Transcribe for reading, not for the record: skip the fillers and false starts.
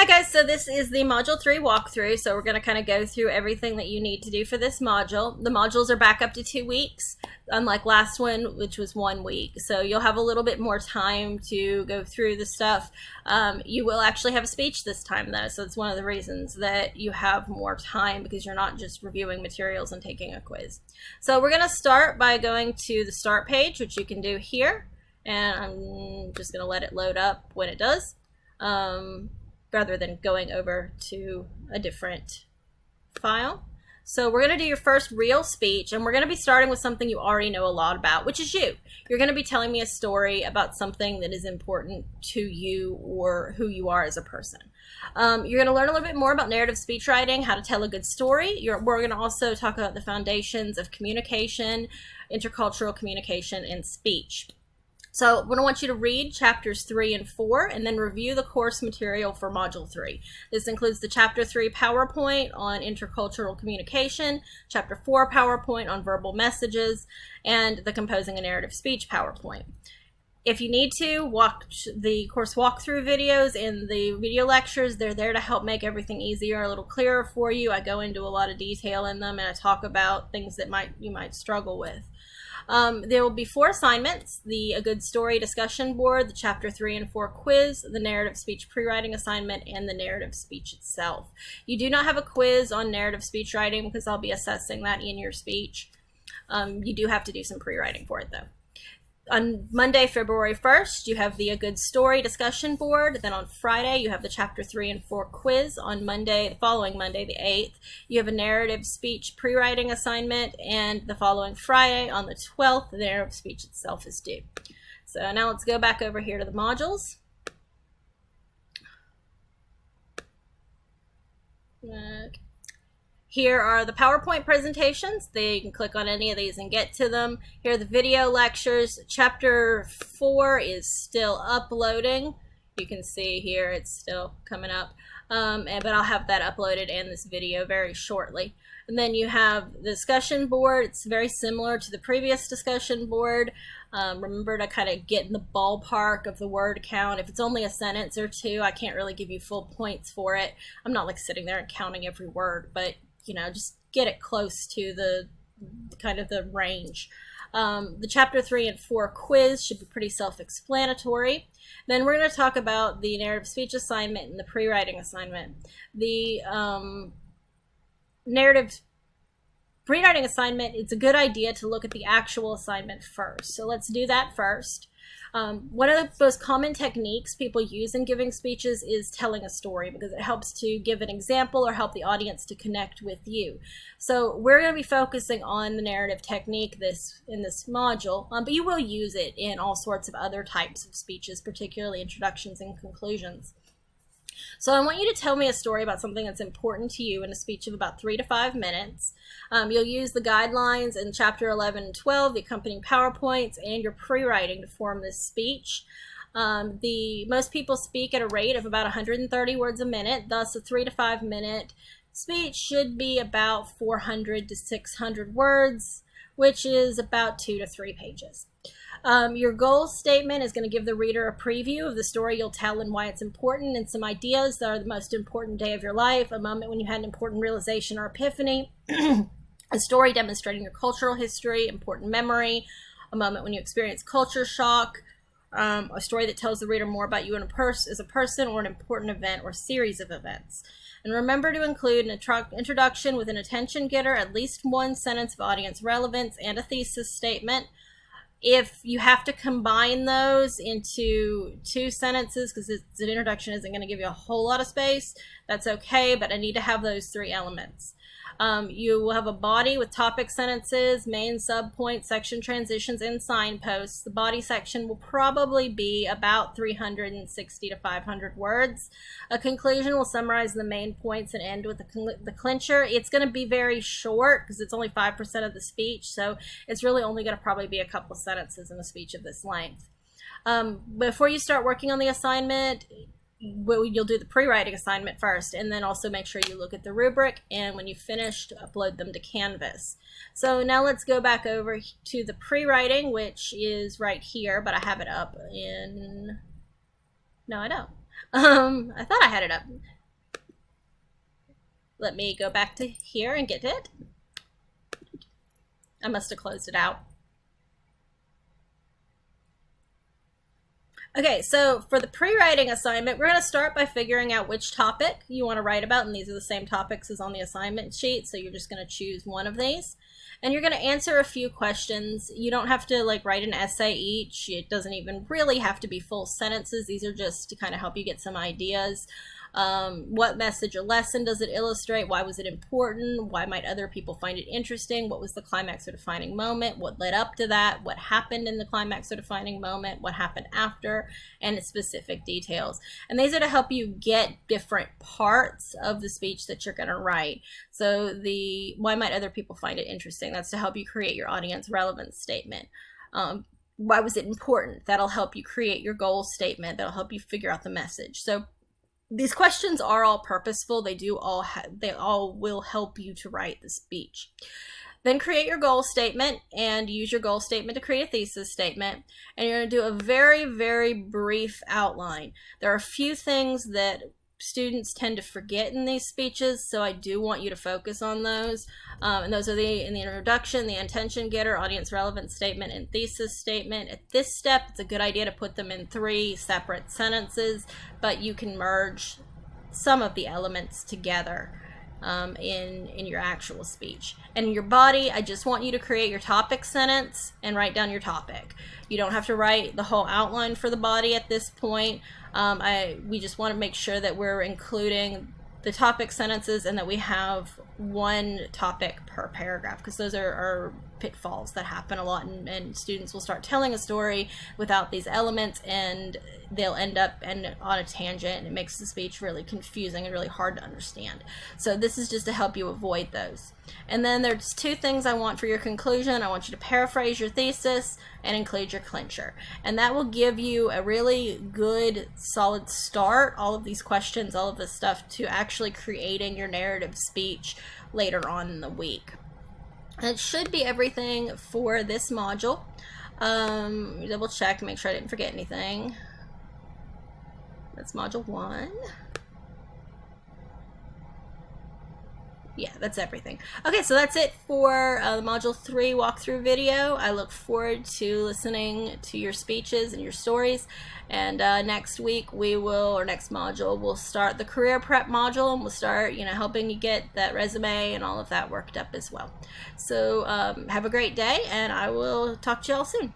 Hi guys, so this is the Module 3 walkthrough, so we're going to kind of go through everything that you need to do for this module. The modules are back up to 2 weeks, unlike last one, which was 1 week. So you'll have a little bit more time to go through the stuff. You will actually have a speech this time though, so it's one of the reasons that you have more time, because you're not just reviewing materials and taking a quiz. So we're going to start by going to the start page, which you can do here, and I'm just going to let it load up when it does. Rather than going over to a different file. So we're going to do your first real speech, and we're going to be starting with something you already know a lot about, which is you. You're going to be telling me a story about something that is important to you or who you are as a person. You're going to learn a little bit more about narrative speech writing, how to tell a good story. We're going to also talk about the foundations of communication, intercultural communication, and speech. So I'm going to want you to read chapters 3 and 4 and then review the course material for Module 3. This includes the Chapter 3 PowerPoint on intercultural communication, Chapter 4 PowerPoint on verbal messages, and the Composing a Narrative Speech PowerPoint. If you need to, watch the course walkthrough videos and the video lectures. They're there to help make everything easier, a little clearer for you. I go into a lot of detail in them, and I talk about things that you might struggle with. There will be 4 assignments: A Good Story discussion board, the Chapter 3 and 4 quiz, the narrative speech pre-writing assignment, and the narrative speech itself. You do not have a quiz on narrative speech writing because I'll be assessing that in your speech. You do have to do some pre-writing for it though. On Monday, February 1st, you have the A Good Story discussion board. Then on Friday, you have the Chapter 3 and 4 quiz. On Monday, the following Monday, the 8th, you have a narrative speech pre-writing assignment. And the following Friday, on the 12th, the narrative speech itself is due. So now let's go back over here to the modules. Okay. Here are the PowerPoint presentations. You can click on any of these and get to them. Here are the video lectures. Chapter 4 is still uploading. You can see here it's still coming up. But I'll have that uploaded and this video very shortly. And then you have the discussion board. It's very similar to the previous discussion board. Remember to kind of get in the ballpark of the word count. If it's only a sentence or 2, I can't really give you full points for it. I'm not like sitting there and counting every word, but you know, just get it close to the kind of the range. The Chapter 3 and 4 quiz should be pretty self-explanatory. Then we're going to talk about the narrative speech assignment and the pre-writing assignment. The narrative pre-writing assignment, it's a good idea to look at the actual assignment first. So let's do that first. One of the most common techniques people use in giving speeches is telling a story, because it helps to give an example or help the audience to connect with you. So we're going to be focusing on the narrative technique in this module, but you will use it in all sorts of other types of speeches, particularly introductions and conclusions. So I want you to tell me a story about something that's important to you in a speech of about 3 to 5 minutes. You'll use the guidelines in Chapter 11 and 12, the accompanying PowerPoints, and your pre-writing to form this speech. Most people speak at a rate of about 130 words a minute, thus a 3 to 5 minute speech should be about 400 to 600 words, which is about 2 to 3 pages. Your goal statement is going to give the reader a preview of the story you'll tell and why it's important, and some ideas that are the most important day of your life, a moment when you had an important realization or epiphany, a story demonstrating your cultural history, important memory, a moment when you experience culture shock, a story that tells the reader more about you as a person, or an important event or series of events. And remember to include an introduction with an attention getter, at least 1 sentence of audience relevance, and a thesis statement. If you have to combine those into 2 sentences, because an introduction isn't going to give you a whole lot of space, that's okay, but I need to have those 3 elements. You will have a body with topic sentences, main subpoints, section transitions, and signposts. The body section will probably be about 360 to 500 words. A conclusion will summarize the main points and end with the clincher. It's going to be very short because it's only 5% of the speech, so it's really only going to probably be a couple sentences in a speech of this length. Before you start working on the assignment, you'll do the pre-writing assignment first, and then also make sure you look at the rubric, and when you've finished, upload them to Canvas. So now let's go back over to the pre-writing, which is right here, but I have it up in... No, I don't. I thought I had it up. Let me go back to here and get it. I must have closed it out. Okay, so for the pre-writing assignment, we're going to start by figuring out which topic you want to write about, and these are the same topics as on the assignment sheet, so you're just going to choose one of these. And you're going to answer a few questions. You don't have to like write an essay each. It doesn't even really have to be full sentences. These are just to kind of help you get some ideas. What message or lesson does it illustrate? Why was it important? Why might other people find it interesting? What was the climax or defining moment? What led up to that? What happened in the climax or defining moment? What happened after? And specific details. And these are to help you get different parts of the speech that you're going to write. So the why might other people find it interesting? That's to help you create your audience relevance statement. Why was it important? That'll help you create your goal statement. That'll help you figure out the message. So these questions are all purposeful. They all will help you to write the speech. Then create your goal statement and use your goal statement to create a thesis statement. And you're going to do a very, very brief outline. There are a few things that students tend to forget in these speeches, so I do want you to focus on those. And those are in the introduction, the intention getter, audience relevance statement, and thesis statement. At this step, it's a good idea to put them in 3 separate sentences, but you can merge some of the elements together in your actual speech. And in your body, I just want you to create your topic sentence and write down your topic. You don't have to write the whole outline for the body at this point. We just want to make sure that we're including the topic sentences and that we have one topic per paragraph, because those are pitfalls that happen a lot, and students will start telling a story without these elements and they'll end up on a tangent, and it makes the speech really confusing and really hard to understand. So this is just to help you avoid those. And then there's 2 things I want for your conclusion. I want you to paraphrase your thesis and include your clincher. And that will give you a really good, solid start, all of these questions, all of this stuff, to actually creating your narrative speech later on in the week. And it should be everything for this module. Double check, make sure I didn't forget anything. That's module 1. Yeah, that's everything. Okay, so that's it for the module 3 walkthrough video. I look forward to listening to your speeches and your stories. And next week next module, we'll start the career prep module, and we'll start, helping you get that resume and all of that worked up as well. So have a great day, and I will talk to you all soon.